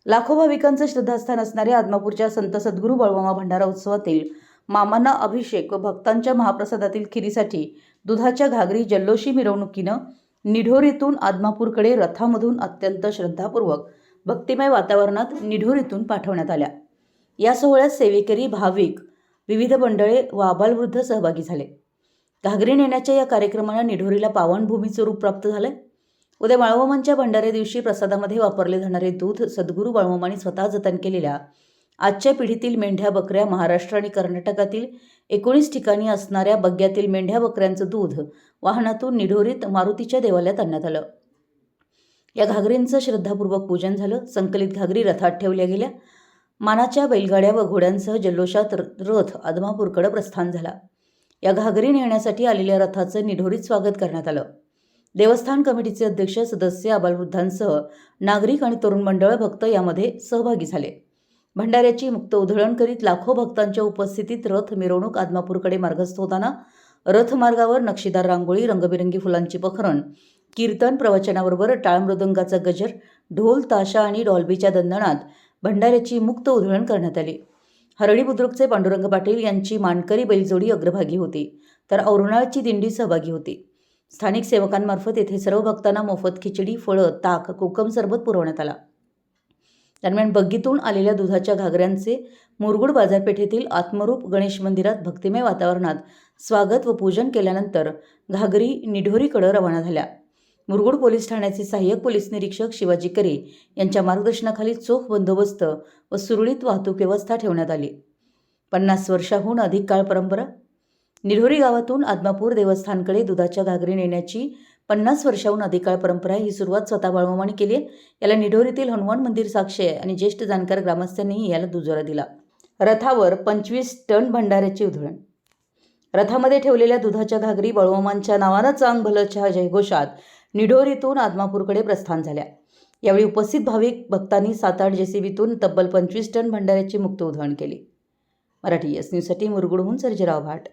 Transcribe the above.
लाखो भाविकांचं श्रद्धास्थान असणाऱ्या आदमापूरच्या संत सद्गुरू बाळूमामा भंडारा उत्सवातील मामांना अभिषेक व भक्तांच्या महाप्रसादातील खिरीसाठी दुधाच्या घागरी जल्लोषी मिरवणुकीनं निढोरीतून आदमापूरकडे रथामधून अत्यंत श्रद्धापूर्वक भक्तिमय वातावरणात निढोरीतून पाठवण्यात आल्या। या सोहळ्यात सेवेकरी, भाविक, विविध मंडळे व आबालवृद्ध सहभागी झाले। घागरी नेण्याच्या या कार्यक्रमाला निढोरीला पावनभूमीचं रूप प्राप्त झालंय। उद्या बाळूमामांच्या भंडाऱ्या दिवशी प्रसादामध्ये वापरले जाणारे दूध सद्गुरू बाळूमामांनी स्वतः जतन केलेल्या आजच्या पिढीतील मेंढ्या बकऱ्या, महाराष्ट्र आणि कर्नाटकातील 19 ठिकाणी असणाऱ्या बग्ग्यातील मेंढ्या बकऱ्यांचं दूध वाहनातून निढोरीत मारुतीच्या देवालयात आणण्यात आलं। या घागरींचं श्रद्धापूर्वक पूजन झालं। संकलित घागरी रथात ठेवल्या गेल्या। मानाच्या बैलगाड्या व घोड्यांसह जल्लोषात रथ आदमापूरकडे प्रस्थान झाला। या घागरी नेण्यासाठी आलेल्या रथाचं निढोरीत स्वागत करण्यात आलं। देवस्थान कमिटीचे अध्यक्ष, सदस्य, आबालवृद्धांसह नागरिक आणि तरुण मंडळ, भक्त यामध्ये सहभागी झाले। भंडाऱ्याची मुक्त उधळण करीत लाखो भक्तांच्या उपस्थितीत रथ मिरवणूक आदमापूरकडे मार्गस्थ होताना रथमार्गावर नक्षीदार रांगोळी, रंगबिरंगी फुलांची पखरण, कीर्तन, प्रवचनाबरोबर टाळ मृदंगाचा गजर, ढोल, ताशा आणि डॉल्बीच्या दणदणात भंडाऱ्याची मुक्त उधळण करण्यात आली। हरळी बुद्रुकचे पांडुरंग पाटील यांची मानकरी बैलजोडी अग्रभागी होती, तर औरणाळची दिंडी सहभागी होती। स्थानिक सेवकांमार्फत येथे सर्व भक्तांना मोफत खिचडी, फळं, ताक, कोकम सरबत पुरवण्यात आला। दरम्यान बग्गीतून आलेल्या दुधाच्या घागऱ्यांचे मुरगुड बाजारपेठेतील आत्मरूप गणेश मंदिरात भक्तिमय वातावरणात स्वागत व पूजन केल्यानंतर घागरी निढोरीकडे रवाना झाल्या। मुरगुड पोलीस ठाण्याचे सहाय्यक पोलीस निरीक्षक शिवाजी करे यांच्या मार्गदर्शनाखाली चोख बंदोबस्त व सुरळीत वाहतूक व्यवस्था ठेवण्यात आली। 50 वर्षाहून अधिक काळ परंपरा। निढोरी गावातून आदमापूर देवस्थानकडे दुधाच्या घागरी नेण्याची 50 वर्षाहून अधिक काळ परंपरा ही सुरुवात स्वतः बाळूमामांनी केली आहे। याला निढोरीतील हनुमान मंदिर साक्षी आहे आणि ज्येष्ठ जाणकार ग्रामस्थांनीही याला दुजोरा दिला। रथावर 25 टन भंडाऱ्याची उधळण। रथामध्ये ठेवलेल्या दुधाच्या घागरी बाळूमामांच्या नावानं चांग भलच्या जयघोषात निढोरीतून आदमापूरकडे प्रस्थान झाल्या। यावेळी उपस्थित भाविक भक्तांनी 7-8 जेसीबीतून तब्बल 25 टन भंडाऱ्याची मुक्त उधळण केली। मराठी एस न्यूजसाठी मुरगुडहून सर्जेराव भाट।